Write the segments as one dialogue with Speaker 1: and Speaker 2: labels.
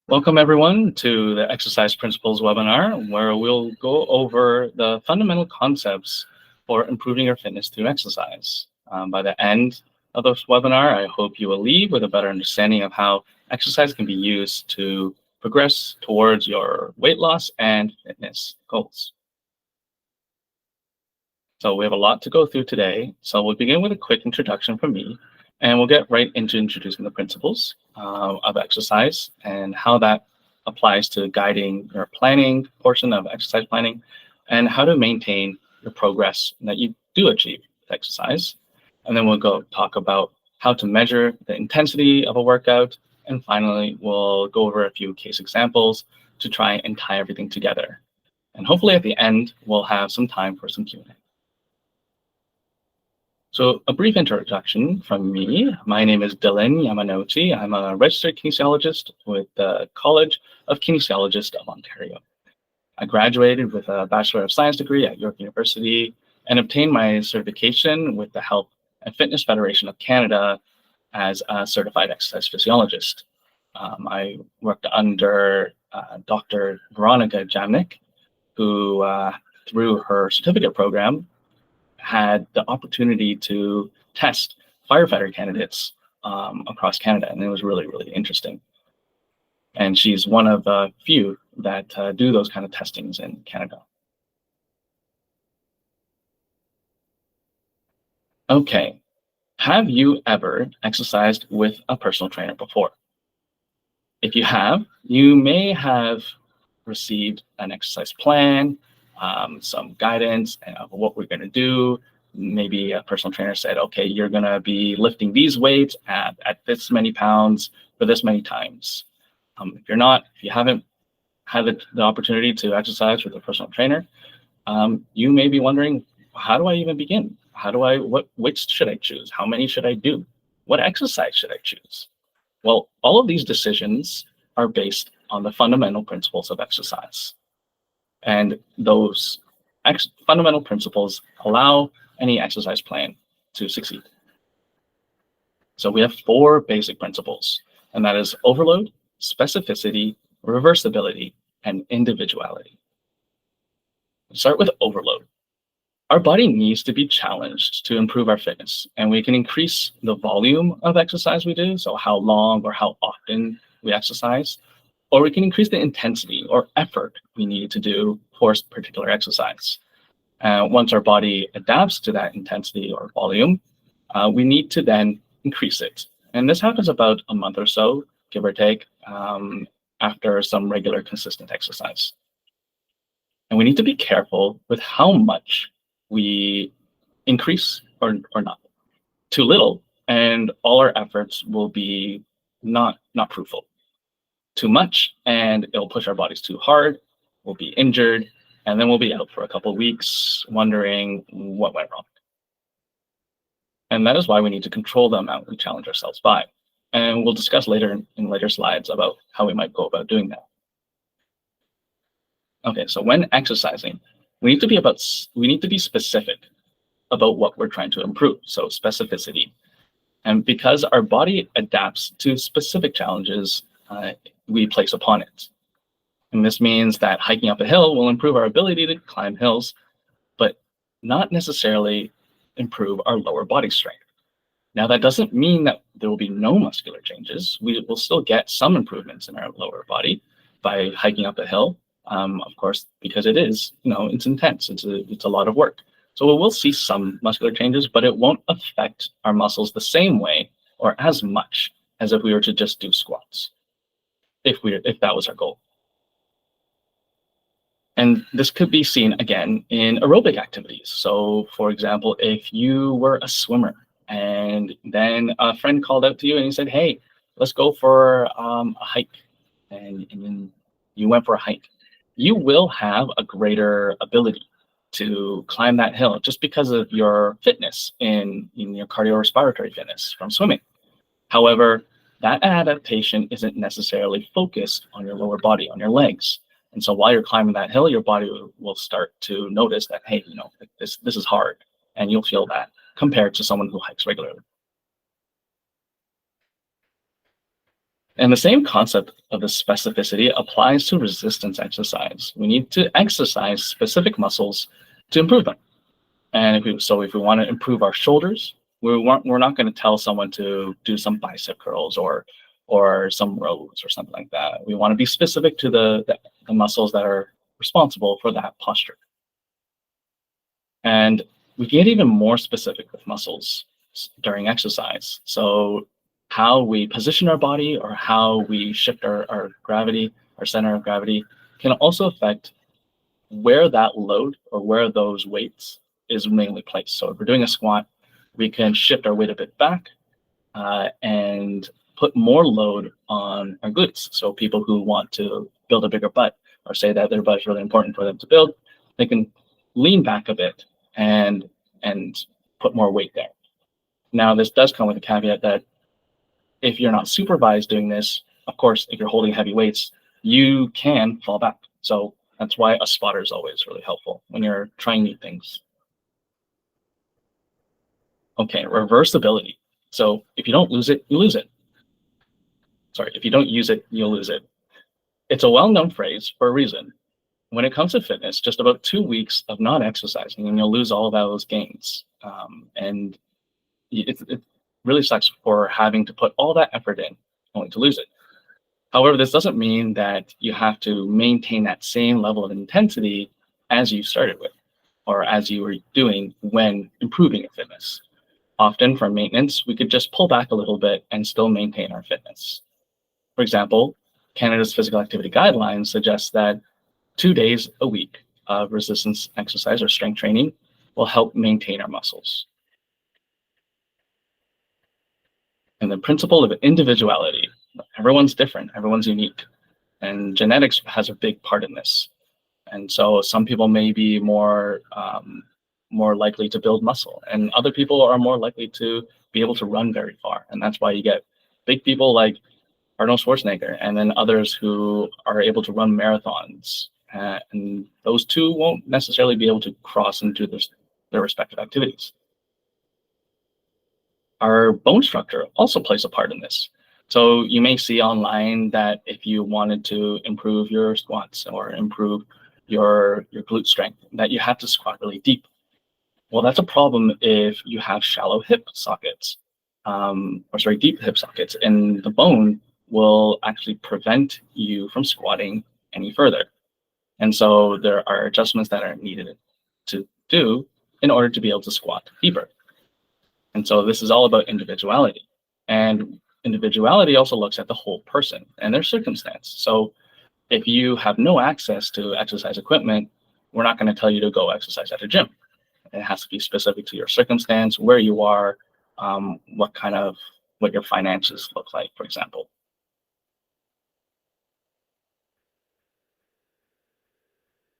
Speaker 1: Welcome everyone to the Exercise Principles webinar, where we'll go over the fundamental concepts for improving your fitness through exercise. By the end of this webinar, I hope you will leave with a better understanding of how exercise can be used to progress towards your weight loss and fitness goals. So we have a lot to go through today. So we'll begin with a quick introduction from me, and we'll get right into introducing the principles of exercise and how that applies to guiding your planning portion of exercise planning and how to maintain the progress that you do achieve with exercise. And then we'll go talk about how to measure the intensity of a workout. And finally, we'll go over a few case examples to try and tie everything together. And hopefully at the end, we'll have some time for some Q&A. So a brief introduction from me. My name is Dillan Yamanouchi. I'm a registered kinesiologist with the College of Kinesiologists of Ontario. I graduated with a Bachelor of Science degree at York University and obtained my certification with the Health and Fitness Federation of Canada as a certified exercise physiologist. I worked under Dr. Veronica Jamnik, who through her certificate program had the opportunity to test firefighter candidates across Canada, and it was really, really interesting. And she's one of the few that do those kind of testings in Canada. Okay, have you ever exercised with a personal trainer before? If you have, you may have received an exercise plan, some guidance of what we're going to do. Maybe a personal trainer said, okay, you're going to be lifting these weights at this many pounds for this many times. If you haven't had the opportunity to exercise with a personal trainer, you may be wondering, how do I even begin? What weights should I choose? How many should I do? What exercise should I choose? Well, all of these decisions are based on the fundamental principles of exercise. And those fundamental principles allow any exercise plan to succeed. So we have 4 basic principles, and that is overload, specificity, reversibility, and individuality. Let's start with overload. Our body needs to be challenged to improve our fitness, and we can increase the volume of exercise we do, so how long or how often we exercise, or we can increase the intensity or effort we need to do for a particular exercise. Once our body adapts to that intensity or volume, we need to then increase it. And this happens about a month or so, give or take, after some regular consistent exercise. And we need to be careful with how much we increase or not. Too little, and all our efforts will be not fruitful. Too much, and it'll push our bodies too hard, we'll be injured, and then we'll be out for a couple of weeks wondering what went wrong. And that is why we need to control the amount we challenge ourselves by. And we'll discuss later in later slides about how we might go about doing that. Okay, so when exercising, we need to be specific about what we're trying to improve, so specificity. And because our body adapts to specific challenges we place upon it. And this means that hiking up a hill will improve our ability to climb hills, but not necessarily improve our lower body strength. Now, that doesn't mean that there will be no muscular changes. We will still get some improvements in our lower body by hiking up a hill, of course, because it's intense. It's a lot of work. So we will see some muscular changes, but it won't affect our muscles the same way or as much as if we were to just do squats, if that was our goal. And this could be seen again in aerobic activities. So for example, if you were a swimmer and then a friend called out to you and he said, hey, let's go for a hike. And then you went for a hike. You will have a greater ability to climb that hill just because of your fitness in your cardiorespiratory fitness from swimming. However, that adaptation isn't necessarily focused on your lower body, on your legs. And so while you're climbing that hill, your body will start to notice that, hey, this is hard, and you'll feel that compared to someone who hikes regularly. And the same concept of the specificity applies to resistance exercise. We need to exercise specific muscles to improve them. And if we want to improve our shoulders, we're not going to tell someone to do some bicep curls or some rows or something like that. We want to be specific to the muscles that are responsible for that posture. And we get even more specific with muscles during exercise. So how we position our body or how we shift our gravity, our center of gravity, can also affect where that load or where those weights is mainly placed. So if we're doing a squat, we can shift our weight a bit back and put more load on our glutes. So people who want to build a bigger butt or say that their butt is really important for them to build, they can lean back a bit and put more weight there. Now, this does come with a caveat that if you're not supervised doing this, of course, if you're holding heavy weights, you can fall back. So that's why a spotter is always really helpful when you're trying new things. Okay, reversibility. So if you don't lose it, you lose it. Sorry, if you don't use it, you'll lose it. It's a well-known phrase for a reason. When it comes to fitness, just about 2 weeks of not exercising and you'll lose all of those gains. And it really sucks for having to put all that effort in only to lose it. However, this doesn't mean that you have to maintain that same level of intensity as you started with or as you were doing when improving your fitness. Often for maintenance, we could just pull back a little bit and still maintain our fitness. For example, Canada's physical activity guidelines suggest that 2 days a week of resistance exercise or strength training will help maintain our muscles. And the principle of individuality. Everyone's different, everyone's unique, and genetics has a big part in this. And so some people may be more likely to build muscle, and other people are more likely to be able to run very far. And that's why you get big people like Arnold Schwarzenegger, and then others who are able to run marathons. And those two won't necessarily be able to cross into their respective activities. Our bone structure also plays a part in this. So you may see online that if you wanted to improve your squats or improve your glute strength, that you have to squat really deep. Well, that's a problem if you have shallow hip sockets, deep hip sockets, and the bone will actually prevent you from squatting any further. And so there are adjustments that are needed to do in order to be able to squat deeper. And so this is all about individuality. And individuality also looks at the whole person and their circumstance. So if you have no access to exercise equipment, we're not going to tell you to go exercise at a gym. It has to be specific to your circumstance, where you are, what your finances look like, for example.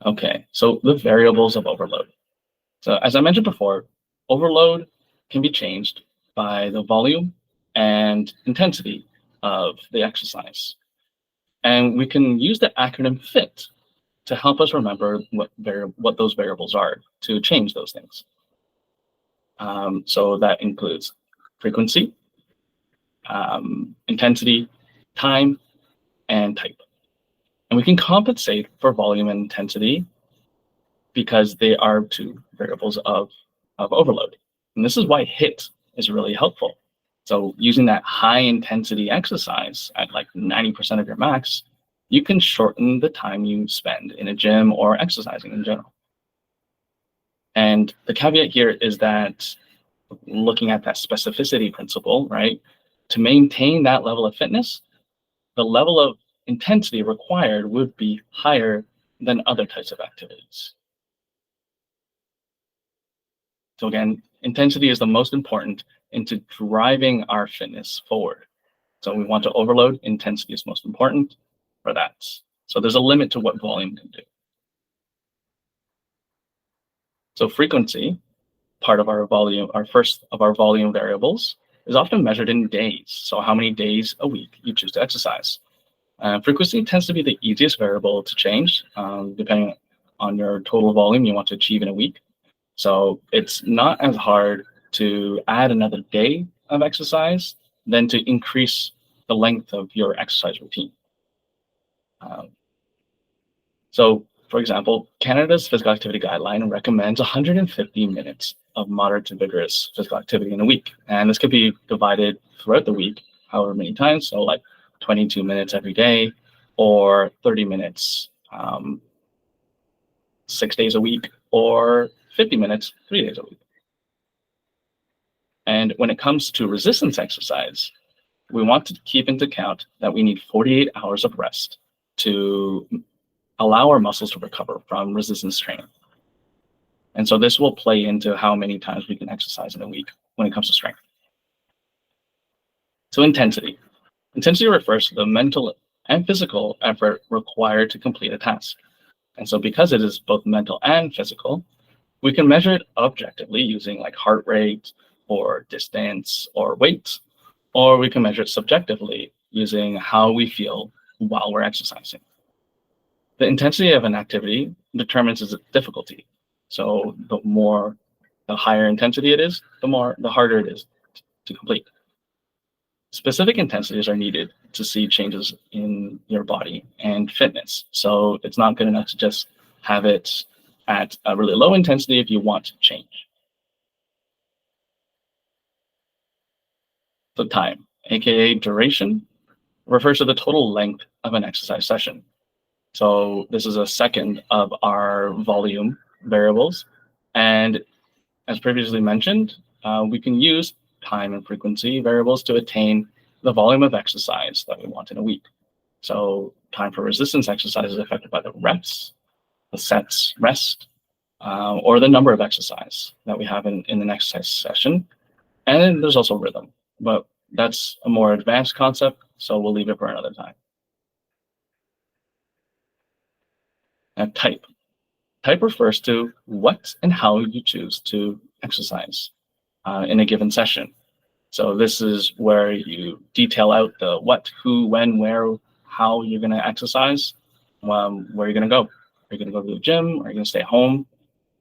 Speaker 1: Okay, so the variables of overload. So as I mentioned before, overload can be changed by the volume and intensity of the exercise. And we can use the acronym FITT to help us remember what those variables are to change those things. So that includes frequency, intensity, time, and type. And we can compensate for volume and intensity because they are two variables of overload. And this is why HIIT is really helpful. So using that high intensity exercise at like 90% of your max, you can shorten the time you spend in a gym or exercising in general. And the caveat here is that looking at that specificity principle, right, to maintain that level of fitness, the level of intensity required would be higher than other types of activities. So again, intensity is the most important into driving our fitness forward. So we want to overload, intensity is most important for that. So there's a limit to what volume can do. So frequency, part of our volume, first of our volume variables, is often measured in days. So how many days a week you choose to exercise. Frequency tends to be the easiest variable to change, depending on your total volume you want to achieve in a week. So it's not as hard to add another day of exercise than to increase the length of your exercise routine. So, for example, Canada's physical activity guideline recommends 150 minutes of moderate to vigorous physical activity in a week. And this could be divided throughout the week, however many times. So like 22 minutes every day or 30 minutes 6 days a week or 50 minutes 3 days a week. And when it comes to resistance exercise, we want to keep into account that we need 48 hours of rest to allow our muscles to recover from resistance training. And so this will play into how many times we can exercise in a week when it comes to strength. So intensity. Intensity refers to the mental and physical effort required to complete a task. And so because it is both mental and physical, we can measure it objectively using like heart rate or distance or weight, or we can measure it subjectively using how we feel while we're exercising. The intensity of an activity determines its difficulty. So the higher intensity it is, the harder it is to complete. Specific intensities are needed to see changes in your body and fitness. So it's not good enough to just have it at a really low intensity if you want to change. So time, aka duration, refers to the total length of an exercise session. So this is a second of our volume variables. And as previously mentioned, we can use time and frequency variables to attain the volume of exercise that we want in a week. So time for resistance exercise is affected by the reps, the sets rest, or the number of exercise that we have in an exercise session. And then there's also rhythm, but that's a more advanced concept, so we'll leave it for another time. Now, type. Type refers to what and how you choose to exercise in a given session. So this is where you detail out the what, who, when, where, how you're going to exercise, where you're going to go. Are you going to go to the gym? Are you going to stay home?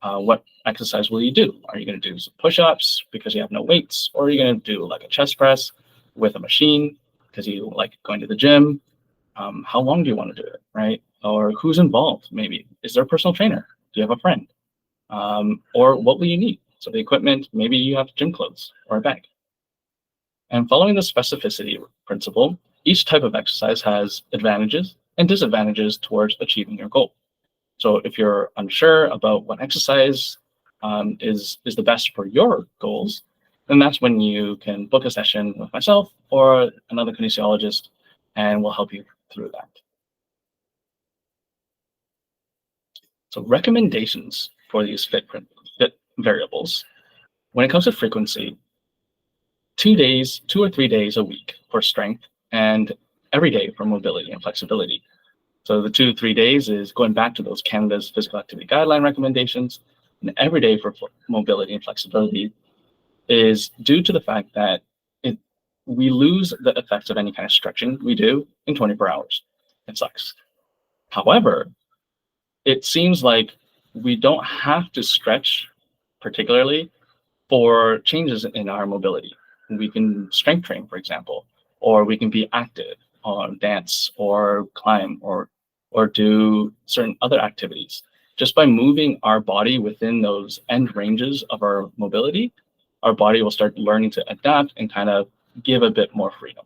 Speaker 1: What exercise will you do? Are you going to do some push-ups because you have no weights? Or are you going to do like a chest press with a machine because you like going to the gym? How long do you want to do it, right? Or who's involved, maybe? Is there a personal trainer? Do you have a friend? Or what will you need? So the equipment, maybe you have gym clothes or a bag. And following the specificity principle, each type of exercise has advantages and disadvantages towards achieving your goal. So if you're unsure about what exercise is the best for your goals, then that's when you can book a session with myself or another kinesiologist, and we'll help you through that. So recommendations for these FITT variables. When it comes to frequency, 2 or 3 days a week for strength and every day for mobility and flexibility. So the 2 to 3 days is going back to those Canada's physical activity guideline recommendations, and every day for mobility and flexibility is due to the fact that we lose the effects of any kind of stretching we do in 24 hours. It sucks. However, it seems like we don't have to stretch particularly for changes in our mobility. We can strength train, for example, or we can be active or dance or climb or do certain other activities. Just by moving our body within those end ranges of our mobility, our body will start learning to adapt and kind of give a bit more freedom.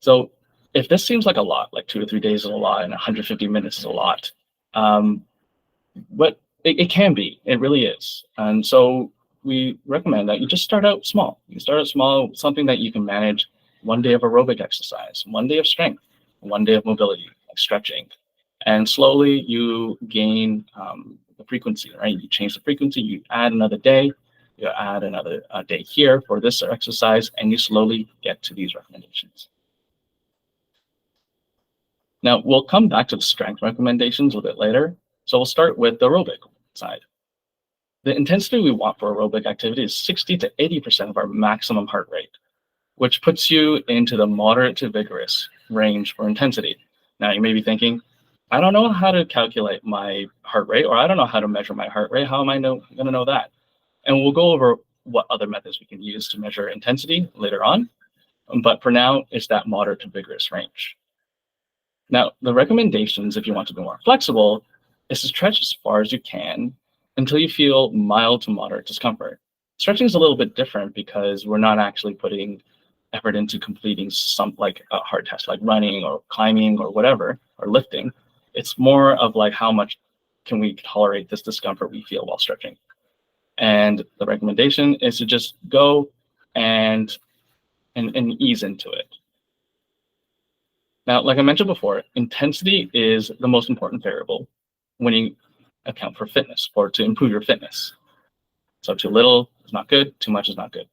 Speaker 1: So if this seems like a lot, like 2 to 3 days is a lot and 150 minutes is a lot, but it can be, it really is. And so we recommend that you just start out small. You start out small, something that you can manage: 1 day of aerobic exercise, 1 day of strength, 1 day of mobility, like stretching. And slowly you gain the frequency, right? You change the frequency, you add another day, you add another day here for this exercise, and you slowly get to these recommendations. Now, we'll come back to the strength recommendations a bit later. So we'll start with the aerobic side. The intensity we want for aerobic activity is 60 to 80% of our maximum heart rate, which puts you into the moderate to vigorous range for intensity. Now, you may be thinking, I don't know how to calculate my heart rate, or I don't know how to measure my heart rate. How am I going to know that? And we'll go over what other methods we can use to measure intensity later on. But for now, it's that moderate to vigorous range. Now, the recommendations, if you want to be more flexible, is to stretch as far as you can until you feel mild to moderate discomfort. Stretching is a little bit different because we're not actually putting effort into completing some like a hard test, like running or climbing or whatever, or lifting. It's more of like how much can we tolerate this discomfort we feel while stretching. And the recommendation is to just go and ease into it. Now, like I mentioned before, intensity is the most important variable when you account for fitness or to improve your fitness. So too little is not good, too much is not good.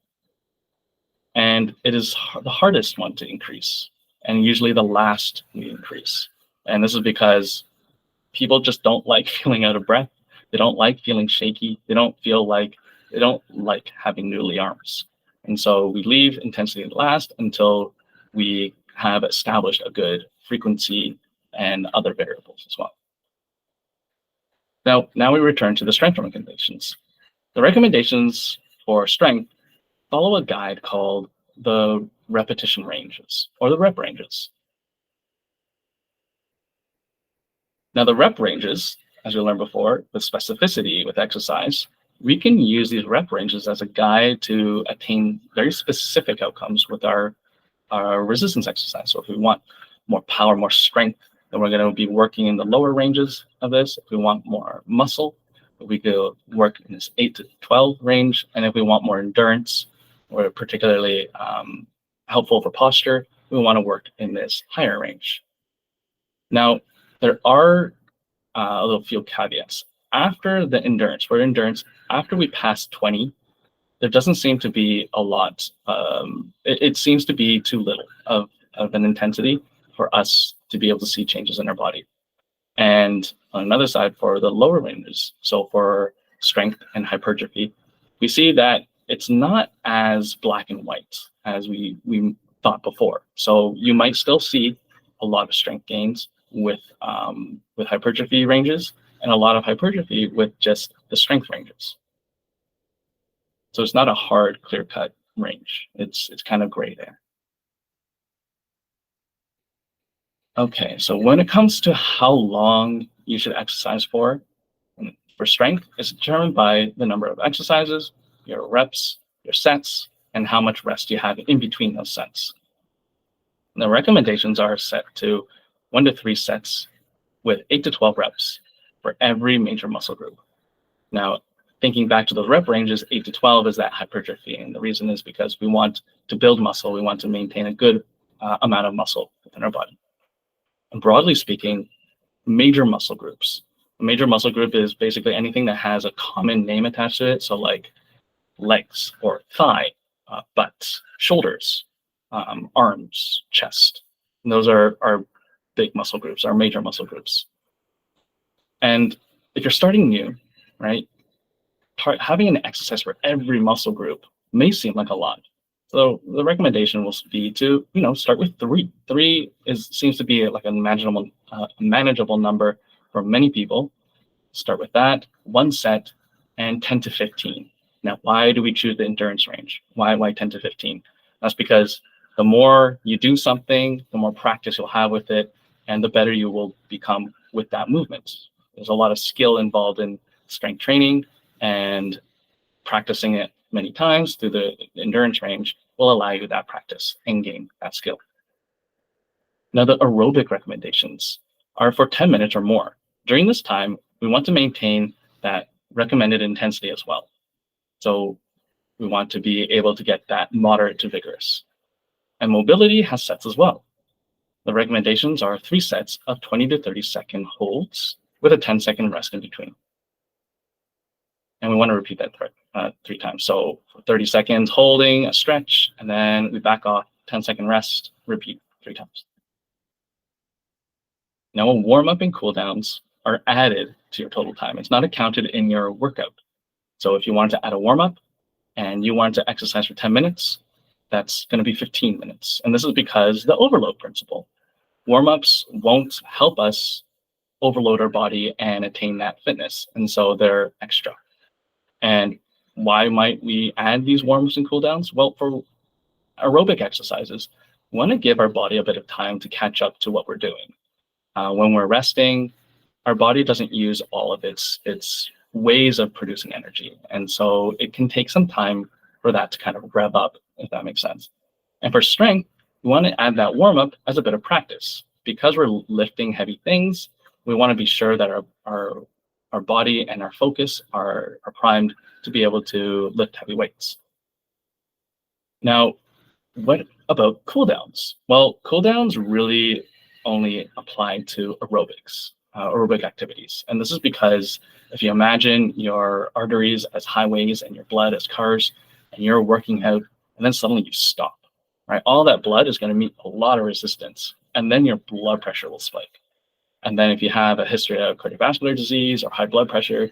Speaker 1: And it is the hardest one to increase, and usually the last we increase. And this is because people just don't like feeling out of breath. They don't like feeling shaky. They don't like having noodly arms. And so we leave intensity last until we have established a good frequency and other variables as well. Now we return to the strength recommendations. The recommendations for strength follow a guide called the repetition ranges or the rep ranges. Now the rep ranges, as we learned before, with specificity with exercise, we can use these rep ranges as a guide to attain very specific outcomes with our resistance exercise. So if we want more power, more strength, then we're going to be working in the lower ranges of this. If we want more muscle, we could work in this 8 to 12 range. And if we want more endurance, or particularly helpful for posture, we want to work in this higher range. Now, there are a little few caveats. After the endurance, after we pass 20, there doesn't seem to be a lot. It seems to be too little of an intensity for us to be able to see changes in our body. And on another side, for the lower ranges, so for strength and hypertrophy, we see that it's not as black and white as we thought before. So you might still see a lot of strength gains with hypertrophy ranges, and a lot of hypertrophy with just the strength ranges. So it's not a hard, clear-cut range. It's kind of gray there. Okay, so when it comes to how long you should exercise for strength, it's determined by the number of exercises, your reps, your sets, and how much rest you have in between those sets. And the recommendations are set to 1 to 3 sets with 8 to 12 reps for every major muscle group. Now, thinking back to those rep ranges, 8 to 12 is that hypertrophy. And the reason is because we want to build muscle. We want to maintain a good amount of muscle within our body. And broadly speaking, major muscle groups. A major muscle group is basically anything that has a common name attached to it. So like legs or thigh, butt, shoulders, arms, chest. And those are our big muscle groups, our major muscle groups. And if you're starting new, right, having an exercise for every muscle group may seem like a lot. So the recommendation will be to, start with 3. 3 seems to be like a manageable number for many people. Start with that, 1 set, and 10 to 15. Now, why do we choose the endurance range? Why 10 to 15? That's because the more you do something, the more practice you'll have with it, and the better you will become with that movement. There's a lot of skill involved in strength training, and practicing it many times through the endurance range will allow you that practice and gain that skill. Now, the aerobic recommendations are for 10 minutes or more. During this time, we want to maintain that recommended intensity as well. So we want to be able to get that moderate to vigorous. And mobility has sets as well. The recommendations are 3 sets of 20 to 30-second holds with a 10-second rest in between. And we want to repeat that 3 times. So for 30 seconds holding, a stretch, and then we back off, 10-second rest, repeat 3 times. Now, warm-up and cool-downs are added to your total time. It's not accounted in your workout. So if you want to add a warm-up and you want to exercise for 10 minutes, that's going to be 15 minutes. And this is because the overload principle. Warm-ups won't help us overload our body and attain that fitness. And so they're extra. And why might we add these warm-ups and cool-downs? Well, for aerobic exercises, we want to give our body a bit of time to catch up to what we're doing. When we're resting, our body doesn't use all of its ways of producing energy. And so it can take some time for that to kind of rev up, if that makes sense. And for strength, we want to add that warm up as a bit of practice. Because we're lifting heavy things, we want to be sure that our body and our focus are primed to be able to lift heavy weights. Now, what about cool downs? Well, cool downs really only apply to aerobic activities. And this is because if you imagine your arteries as highways and your blood as cars, and you're working out, and then suddenly you stop, right? All that blood is going to meet a lot of resistance, and then your blood pressure will spike. And then if you have a history of cardiovascular disease or high blood pressure,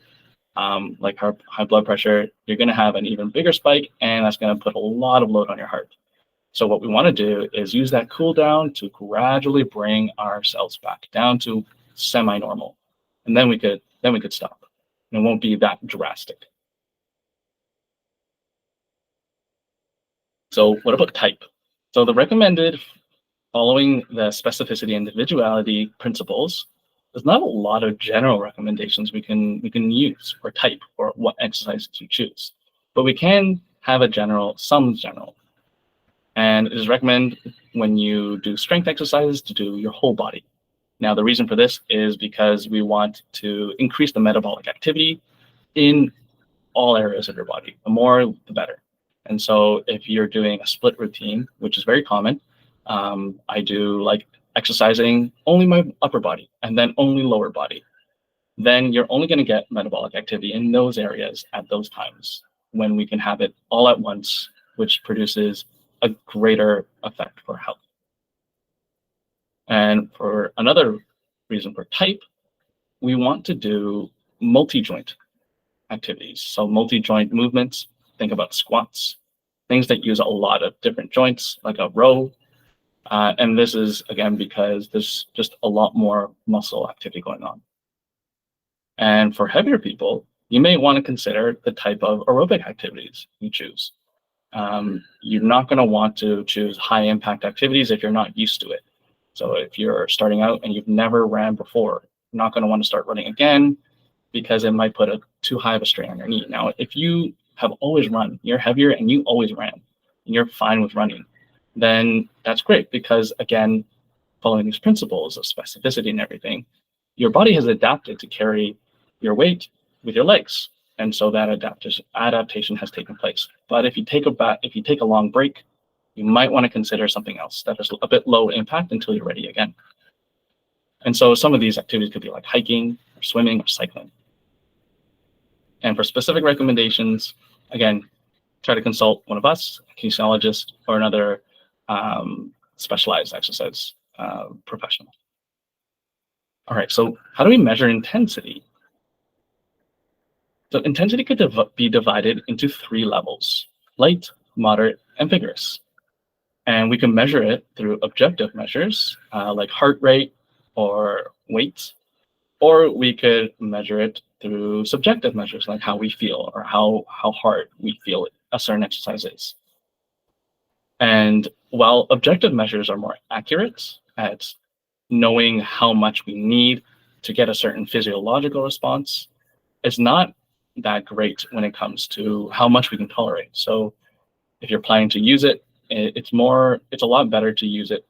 Speaker 1: like high blood pressure, you're going to have an even bigger spike, and that's going to put a lot of load on your heart. So what we want to do is use that cool down to gradually bring ourselves back down to semi-normal, and then we could stop. And it won't be that drastic. So what about type? So the recommended, following the specificity and individuality principles, there's not a lot of general recommendations we can use for type or what exercise to choose, but we can have some general. And it is recommended when you do strength exercises to do your whole body. Now, the reason for this is because we want to increase the metabolic activity in all areas of your body. The more, the better. And so if you're doing a split routine, which is very common, I do like exercising only my upper body and then only lower body. Then you're only going to get metabolic activity in those areas at those times when we can have it all at once, which produces a greater effect for health. And for another reason for type, we want to do multi-joint activities. So multi-joint movements, think about squats, things that use a lot of different joints, like a row. And this is, again, because there's just a lot more muscle activity going on. And for heavier people, you may want to consider the type of aerobic activities you choose. You're not going to want to choose high impact activities if you're not used to it. So if you're starting out and you've never ran before, you're not going to want to start running again because it might put too high of a strain on your knee. Now, if you have always run, you're heavier and you always ran, and you're fine with running, then that's great because, again, following these principles of specificity and everything, your body has adapted to carry your weight with your legs. And so that adaptation has taken place. But if you take a long break, you might want to consider something else that is a bit low impact until you're ready again. And so some of these activities could be like hiking, or swimming, or cycling. And for specific recommendations, again, try to consult one of us, a kinesiologist, or another specialized exercise professional. All right, so how do we measure intensity? So intensity could be divided into 3 levels: light, moderate, and vigorous. And we can measure it through objective measures like heart rate or weight, or we could measure it through subjective measures like how we feel or how hard we feel a certain exercise is. And while objective measures are more accurate at knowing how much we need to get a certain physiological response, it's not that great when it comes to how much we can tolerate. So if you're planning to use it, it's a lot better to use it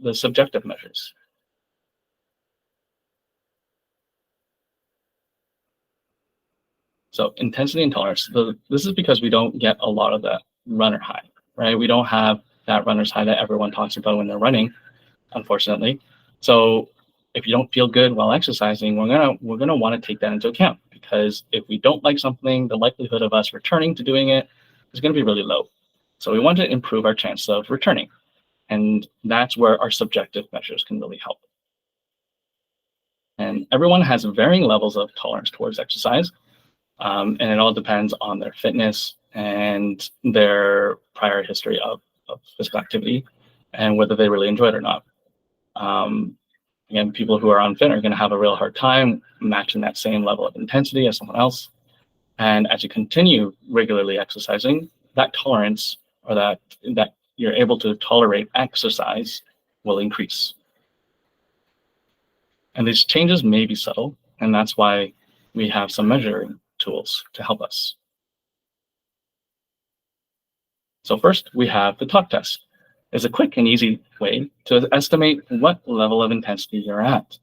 Speaker 1: the subjective measures. So intensity and tolerance, this is because we don't get a lot of that runner high, right? We don't have that runner's high that everyone talks about when they're running, unfortunately. So if you don't feel good while exercising, we're gonna want to take that into account, because if we don't like something, the likelihood of us returning to doing it is going to be really low. So we want to improve our chance of returning, and that's where our subjective measures can really help. And everyone has varying levels of tolerance towards exercise, and it all depends on their fitness and their prior history of physical activity and whether they really enjoy it or not. Again, people who are unfit are going to have a real hard time matching that same level of intensity as someone else. And as you continue regularly exercising, that tolerance, or that you're able to tolerate exercise, will increase. And these changes may be subtle, and that's why we have some measuring tools to help us. So first, we have the talk test. It's a quick and easy way to estimate what level of intensity you're at.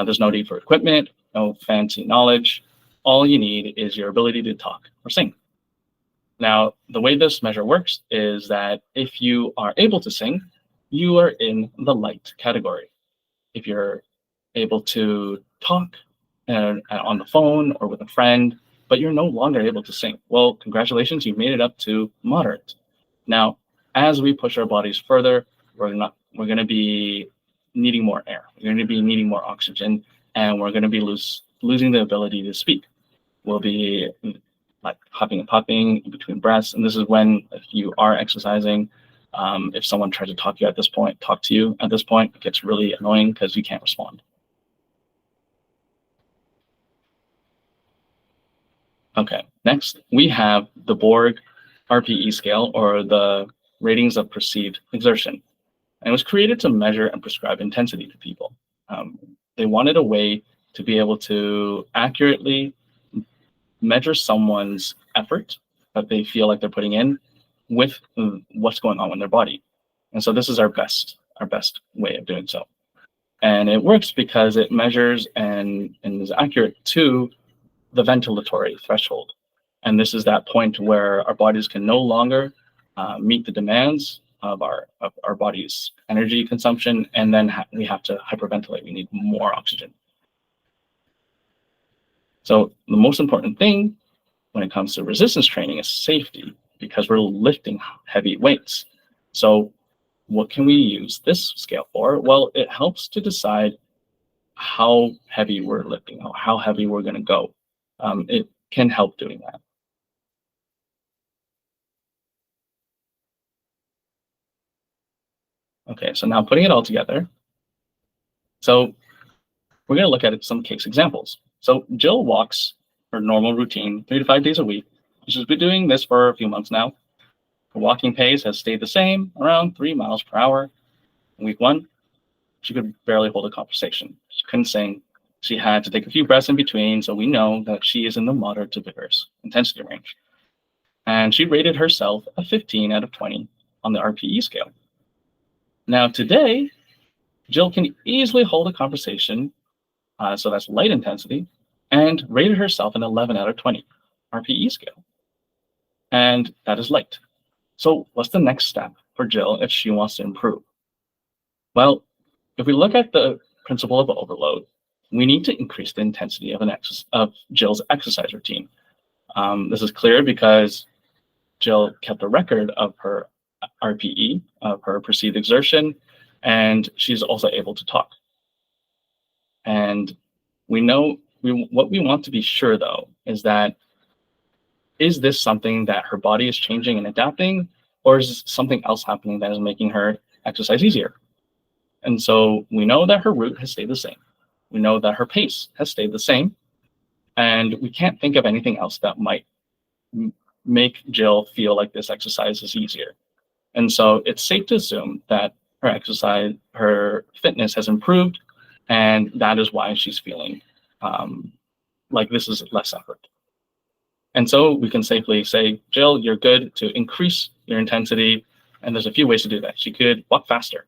Speaker 1: There's no need for equipment, no fancy knowledge. All you need is your ability to talk or sing. Now, the way this measure works is that if you are able to sing, you are in the light category. If you're able to talk on the phone or with a friend, but you're no longer able to sing, well, congratulations, you made it up to moderate. Now, as we push our bodies further, we're going to be needing more air. We're going to be needing more oxygen, and we're going to be losing the ability to speak. We'll be like huffing and puffing in between breaths, and this is when, if you are exercising, if someone tries to talk to you at this point, it gets really annoying because you can't respond. Okay, next we have the Borg RPE scale, or the ratings of perceived exertion. And it was created to measure and prescribe intensity to people. They wanted a way to be able to accurately measure someone's effort that they feel like they're putting in with what's going on in their body. And so this is our best way of doing so. And it works because it measures and is accurate to the ventilatory threshold. And this is that point where our bodies can no longer meet the demands of our body's energy consumption, and then we have to hyperventilate. We need more oxygen. So the most important thing when it comes to resistance training is safety, because we're lifting heavy weights. So what can we use this scale for? Well, it helps to decide how heavy we're lifting, how heavy we're going to go. It can help doing that. Okay, so now putting it all together. So we're going to look at some case examples. So Jill walks her normal routine 3 to 5 days a week. She's been doing this for a few months now. Her walking pace has stayed the same, around 3 miles per hour. In week 1, she could barely hold a conversation. She couldn't sing. She had to take a few breaths in between, so we know that she is in the moderate to vigorous intensity range. And she rated herself a 15 out of 20 on the RPE scale. Now today, Jill can easily hold a conversation, so that's light intensity, and rated herself an 11 out of 20 RPE scale. And that is light. So what's the next step for Jill if she wants to improve? Well, if we look at the principle of overload, we need to increase the intensity of Jill's exercise routine. This is clear because Jill kept a record of her RPE, of her perceived exertion, and she's also able to talk. And we know what we want to be sure, though, is that, is this something that her body is changing and adapting, or is something else happening that is making her exercise easier? And so we know that her route has stayed the same. We know that her pace has stayed the same, and we can't think of anything else that might make Jill feel like this exercise is easier. And so it's safe to assume that her fitness has improved, and that is why she's feeling like this is less effort. And so we can safely say, Jill, you're good to increase your intensity, and there's a few ways to do that. She could walk faster.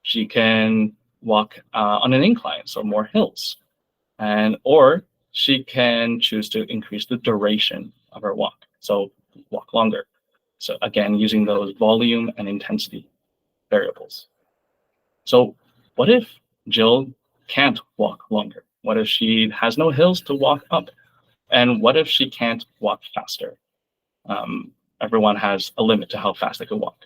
Speaker 1: She can walk on an incline, so more hills, or she can choose to increase the duration of her walk, so walk longer. So again, using those volume and intensity variables. So what if Jill can't walk longer? What if she has no hills to walk up? And what if she can't walk faster? Everyone has a limit to how fast they can walk.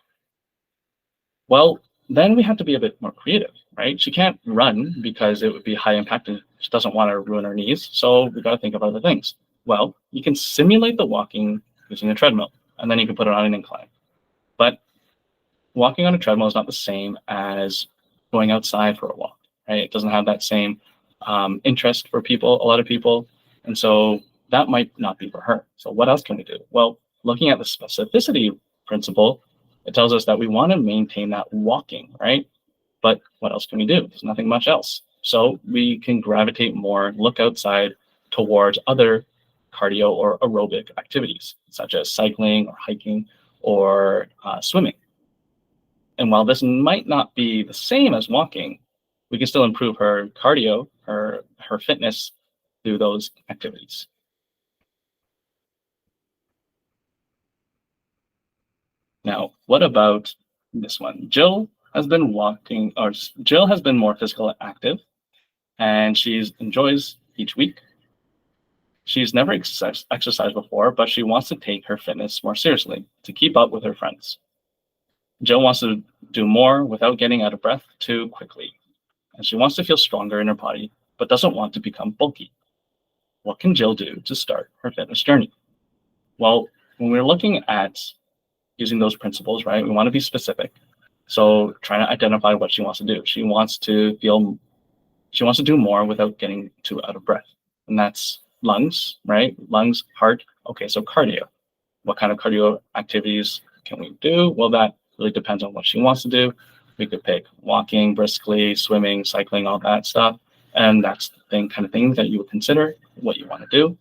Speaker 1: Well, then we have to be a bit more creative, right? She can't run because it would be high impact and she doesn't want to ruin her knees. So we got to think of other things. Well, you can simulate the walking using a treadmill, and then you can put it on an incline. But walking on a treadmill is not the same as going outside for a walk, right? It doesn't have that same interest for a lot of people. And so that might not be for her. So what else can we do? Well, looking at the specificity principle, it tells us that we want to maintain that walking, right? But what else can we do? There's nothing much else. So we can gravitate more, look outside towards other cardio or aerobic activities, such as cycling or hiking or swimming. And while this might not be the same as walking, we can still improve her cardio, her fitness through those activities. Now, what about this one? Jill has been more physical active, and she enjoys each week. She's never exercised before, but she wants to take her fitness more seriously to keep up with her friends. Jill wants to do more without getting out of breath too quickly, and she wants to feel stronger in her body, but doesn't want to become bulky. What can Jill do to start her fitness journey? Well, when we're looking at using those principles, right, we want to be specific. So trying to identify what she wants to do. She wants to do more without getting too out of breath. And that's lungs, right? Lungs, heart. Okay, so cardio. What kind of cardio activities can we do? Well, that really depends on what she wants to do. We could pick walking briskly, swimming, cycling, all that stuff. And that's the kind of thing that you would consider what you want to do.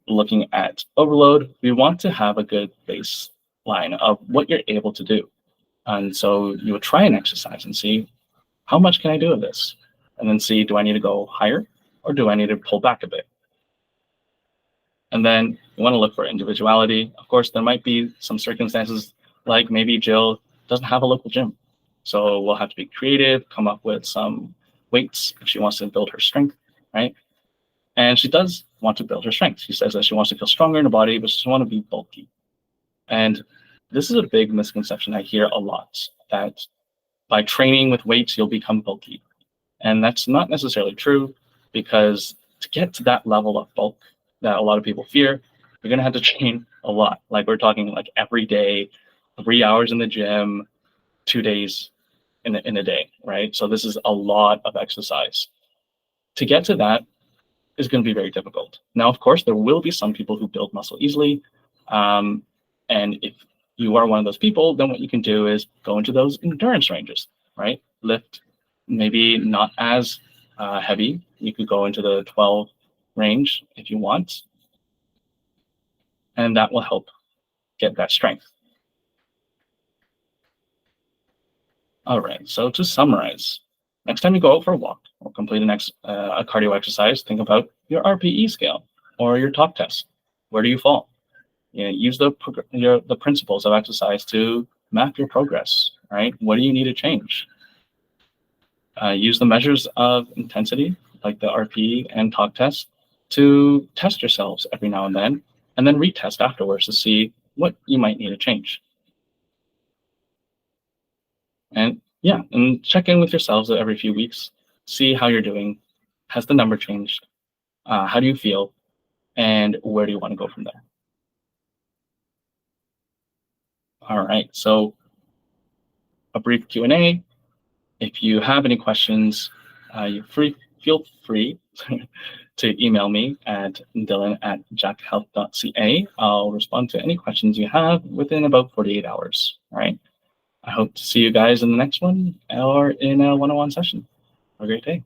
Speaker 1: Looking at overload, we want to have a good baseline of what you're able to do. And so you would try an exercise and see, how much can I do of this? And then see, do I need to go higher or do I need to pull back a bit? And then you want to look for individuality. Of course, there might be some circumstances like maybe Jill doesn't have a local gym. So we'll have to be creative, come up with some weights if she wants to build her strength, right? And she does want to build her strength. She says that she wants to feel stronger in her body, but she doesn't want to be bulky. And this is a big misconception I hear a lot, that by training with weights, you'll become bulky. And that's not necessarily true, because to get to that level of bulk that a lot of people fear, you're going to have to train a lot. Like we're talking like every day, 3 hours in the gym, 2 days in a day, right? So this is a lot of exercise. To get to that is going to be very difficult. Now, of course, there will be some people who build muscle easily. And if you are one of those people, then what you can do is go into those endurance ranges, right? Lift maybe not as heavy. You could go into the 12 range if you want. And that will help get that strength. All right, so to summarize, next time you go out for a walk or complete a cardio exercise, think about your RPE scale or your talk test. Where do you fall? Use the principles of exercise to map your progress, right? What do you need to change? Use the measures of intensity, like the RPE and talk test, to test yourselves every now and then retest afterwards to see what you might need to change. And yeah, and check in with yourselves every few weeks, see how you're doing. Has the number changed? How do you feel? And where do you want to go from there? All right, so a brief Q&A. If you have any questions, feel free to email me at dylan@jackhealth.ca. I'll respond to any questions you have within about 48 hours, all right? I hope to see you guys in the next one or in a one-on-one session. Have a great day.